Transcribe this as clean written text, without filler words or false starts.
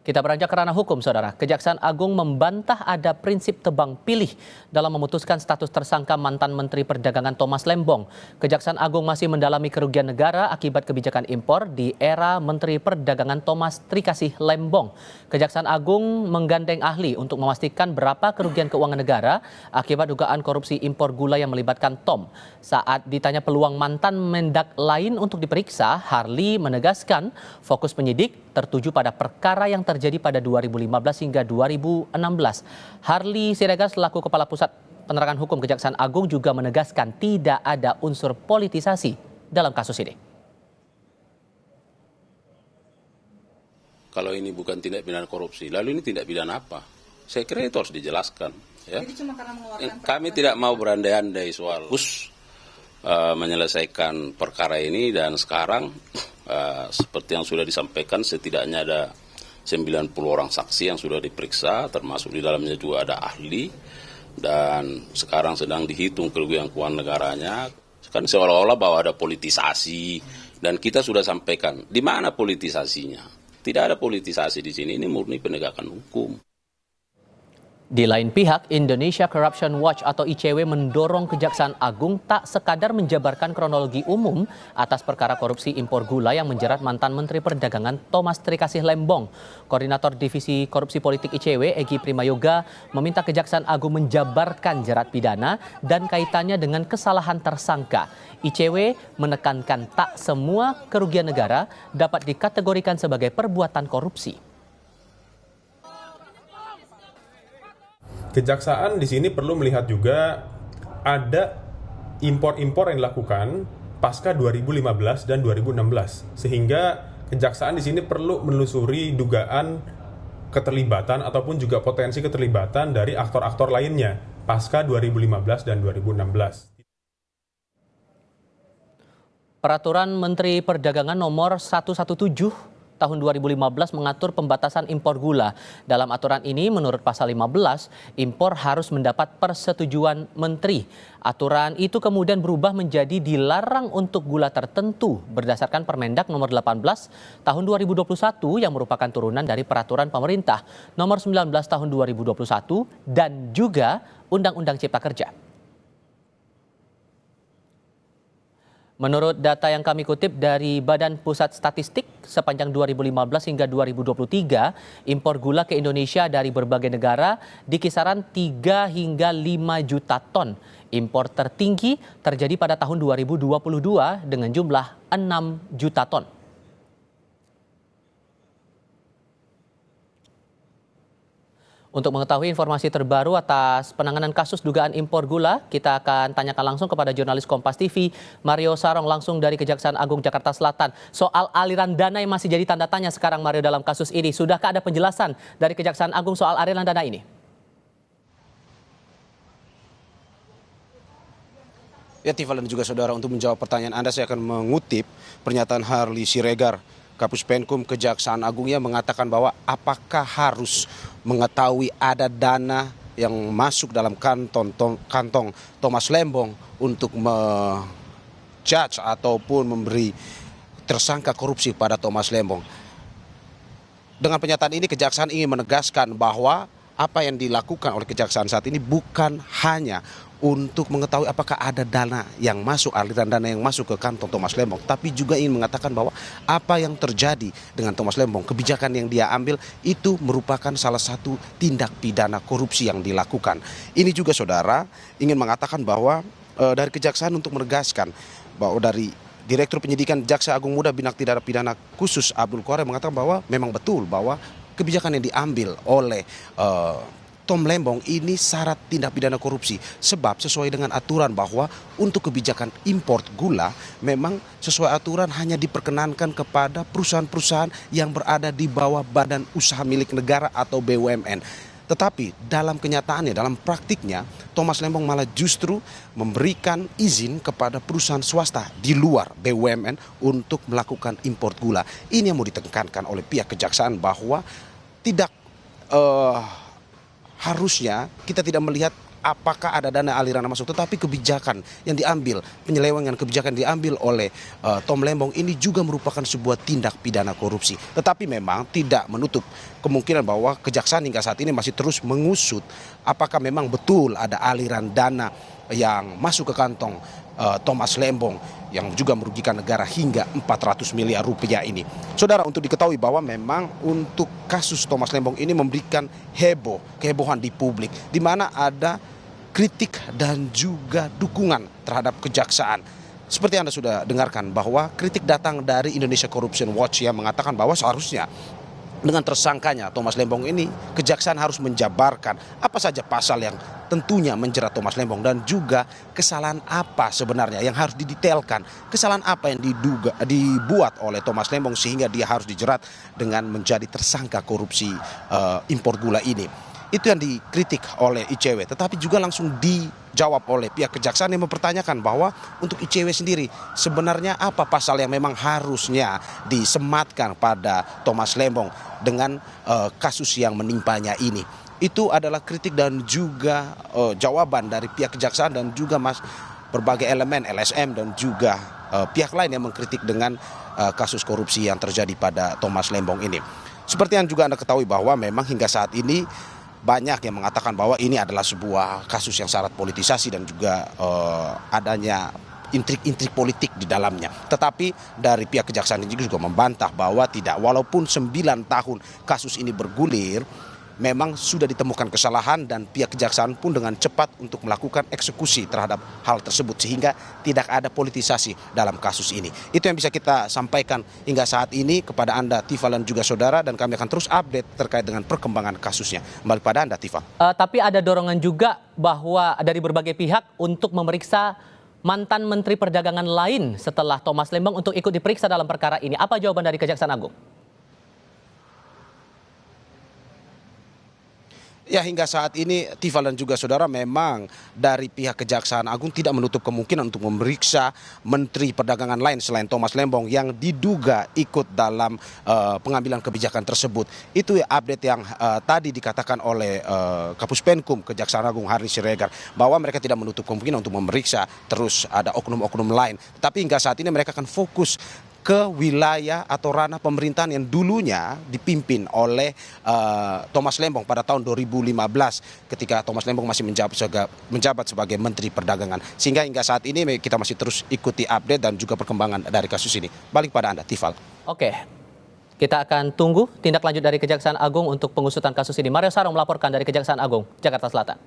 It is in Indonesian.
Kita beranjak ke ranah hukum, Saudara. Kejaksaan Agung membantah ada prinsip tebang pilih dalam memutuskan status tersangka mantan Menteri Perdagangan Thomas Lembong. Kejaksaan Agung masih mendalami kerugian negara akibat kebijakan impor di era Menteri Perdagangan Thomas Trikasih Lembong. Kejaksaan Agung menggandeng ahli untuk memastikan berapa kerugian keuangan negara akibat dugaan korupsi impor gula yang melibatkan Tom. Saat ditanya peluang mantan Mendak lain untuk diperiksa, Harli menegaskan fokus penyidik tertuju pada perkara yang terjadi pada 2015 hingga 2016. Harli Siregar selaku Kepala Pusat Penerangan Hukum Kejaksaan Agung juga menegaskan tidak ada unsur politisasi dalam kasus ini. Kalau ini bukan tindak pidana korupsi, lalu ini tindak pidana apa? Saya kira itu harus dijelaskan. Ya. Jadi cuma karena mengeluarkan Kami tidak mau berandai-andai soal menyelesaikan perkara ini, dan sekarang seperti yang sudah disampaikan setidaknya ada 90 orang saksi yang sudah diperiksa, termasuk di dalamnya juga ada ahli, dan sekarang sedang dihitung kerugian keuangan negaranya. Kan seolah-olah bahwa ada politisasi, dan kita sudah sampaikan di mana politisasinya. Tidak ada politisasi di sini, ini murni penegakan hukum. Di lain pihak, Indonesia Corruption Watch atau ICW mendorong Kejaksaan Agung tak sekadar menjabarkan kronologi umum atas perkara korupsi impor gula yang menjerat mantan Menteri Perdagangan Thomas Trikasih Lembong. Koordinator Divisi Korupsi Politik ICW, Egy Primayoga, meminta Kejaksaan Agung menjabarkan jerat pidana dan kaitannya dengan kesalahan tersangka. ICW menekankan tak semua kerugian negara dapat dikategorikan sebagai perbuatan korupsi. Kejaksaan di sini perlu melihat juga ada impor-impor yang dilakukan pasca 2015 dan 2016, sehingga kejaksaan di sini perlu menelusuri dugaan keterlibatan ataupun juga potensi keterlibatan dari aktor-aktor lainnya pasca 2015 dan 2016. Peraturan Menteri Perdagangan nomor 117 tahun 2015 mengatur pembatasan impor gula. Dalam aturan ini, menurut pasal 15, impor harus mendapat persetujuan menteri. Aturan itu kemudian berubah menjadi dilarang untuk gula tertentu berdasarkan Permendak nomor 18 tahun 2021 yang merupakan turunan dari peraturan pemerintah nomor 19 tahun 2021 dan juga Undang-Undang Cipta Kerja. Menurut data yang kami kutip dari Badan Pusat Statistik, sepanjang 2015 hingga 2023, impor gula ke Indonesia dari berbagai negara di kisaran 3 hingga 5 juta ton. Impor tertinggi terjadi pada tahun 2022 dengan jumlah 6 juta ton. Untuk mengetahui informasi terbaru atas penanganan kasus dugaan impor gula, kita akan tanyakan langsung kepada jurnalis Kompas TV, Mario Sarong, langsung dari Kejaksaan Agung Jakarta Selatan. Soal aliran dana yang masih jadi tanda tanya sekarang, Mario, dalam kasus ini. Sudahkah ada penjelasan dari Kejaksaan Agung soal aliran dana ini? Ya, Tiffal dan juga saudara, untuk menjawab pertanyaan Anda, saya akan mengutip pernyataan Harli Siregar, Kapus Penkum Kejaksaan Agung, yang mengatakan bahwa apakah harus mengetahui ada dana yang masuk dalam kantong Thomas Lembong untuk menjudge ataupun memberi tersangka korupsi pada Thomas Lembong. Dengan pernyataan ini, Kejaksaan ingin menegaskan bahwa apa yang dilakukan oleh Kejaksaan saat ini bukan hanya untuk mengetahui apakah ada dana yang masuk, aliran dana yang masuk ke kantong Thomas Lembong, tapi juga ingin mengatakan bahwa apa yang terjadi dengan Thomas Lembong, kebijakan yang dia ambil itu merupakan salah satu tindak pidana korupsi yang dilakukan. Ini juga, saudara, ingin mengatakan bahwa dari Kejaksaan untuk menegaskan bahwa dari Direktur Penyidikan Jaksa Agung Muda Bidang Tindak Pidana Khusus Abdul Qorem mengatakan bahwa memang betul bahwa kebijakan yang diambil oleh Tom Lembong ini syarat tindak pidana korupsi, sebab sesuai dengan aturan bahwa untuk kebijakan impor gula memang sesuai aturan hanya diperkenankan kepada perusahaan-perusahaan yang berada di bawah badan usaha milik negara atau BUMN. Tetapi dalam kenyataannya, dalam praktiknya, Thomas Lembong malah justru memberikan izin kepada perusahaan swasta di luar BUMN untuk melakukan impor gula. Ini yang mau ditekankan oleh pihak kejaksaan bahwa tidak harusnya kita tidak melihat apakah ada dana aliran masuk, tetapi kebijakan yang diambil, penyelewengan kebijakan diambil oleh Tom Lembong ini juga merupakan sebuah tindak pidana korupsi. Tetapi memang tidak menutup kemungkinan bahwa kejaksaan hingga saat ini masih terus mengusut apakah memang betul ada aliran dana yang masuk ke kantong Thomas Lembong yang juga merugikan negara hingga 400 miliar rupiah ini. Saudara, untuk diketahui bahwa memang untuk kasus Thomas Lembong ini memberikan kehebohan di publik, di mana ada kritik dan juga dukungan terhadap kejaksaan. Seperti Anda sudah dengarkan bahwa kritik datang dari Indonesia Corruption Watch yang mengatakan bahwa seharusnya dengan tersangkanya Thomas Lembong ini, kejaksaan harus menjabarkan apa saja pasal yang tentunya menjerat Thomas Lembong dan juga kesalahan apa sebenarnya yang harus didetailkan, kesalahan apa yang dibuat oleh Thomas Lembong sehingga dia harus dijerat dengan menjadi tersangka korupsi impor gula ini. Itu yang dikritik oleh ICW, tetapi juga langsung dijawab oleh pihak kejaksaan yang mempertanyakan bahwa untuk ICW sendiri sebenarnya apa pasal yang memang harusnya disematkan pada Thomas Lembong dengan kasus yang menimpanya ini. Itu adalah kritik dan juga jawaban dari pihak kejaksaan dan juga berbagai elemen LSM dan juga pihak lain yang mengkritik dengan kasus korupsi yang terjadi pada Thomas Lembong ini. Seperti yang juga Anda ketahui bahwa memang hingga saat ini banyak yang mengatakan bahwa ini adalah sebuah kasus yang syarat politisasi dan juga adanya intrik-intrik politik di dalamnya. Tetapi dari pihak kejaksaan ini juga membantah bahwa tidak, walaupun 9 tahun kasus ini bergulir, memang sudah ditemukan kesalahan dan pihak kejaksaan pun dengan cepat untuk melakukan eksekusi terhadap hal tersebut sehingga tidak ada politisasi dalam kasus ini. Itu yang bisa kita sampaikan hingga saat ini kepada Anda, Tifa, dan juga saudara, dan kami akan terus update terkait dengan perkembangan kasusnya. Kembali pada Anda, Tifa. Tapi ada dorongan juga bahwa dari berbagai pihak untuk memeriksa mantan Menteri Perdagangan lain setelah Thomas Lembong untuk ikut diperiksa dalam perkara ini. Apa jawaban dari Kejaksaan Agung? Ya, hingga saat ini Tifa dan juga saudara, memang dari pihak Kejaksaan Agung tidak menutup kemungkinan untuk memeriksa Menteri Perdagangan lain selain Thomas Lembong yang diduga ikut dalam pengambilan kebijakan tersebut. Itu ya update yang tadi dikatakan oleh Kapus Penkum Kejaksaan Agung Harry Siregar, bahwa mereka tidak menutup kemungkinan untuk memeriksa terus ada oknum-oknum lain. Tapi hingga saat ini mereka akan fokus ke wilayah atau ranah pemerintahan yang dulunya dipimpin oleh Thomas Lembong pada tahun 2015 ketika Thomas Lembong masih menjabat sebagai Menteri Perdagangan. Sehingga hingga saat ini kita masih terus ikuti update dan juga perkembangan dari kasus ini. Balik pada Anda, Tifal. Oke, kita akan tunggu tindak lanjut dari Kejaksaan Agung untuk pengusutan kasus ini. Mario Sarong melaporkan dari Kejaksaan Agung, Jakarta Selatan.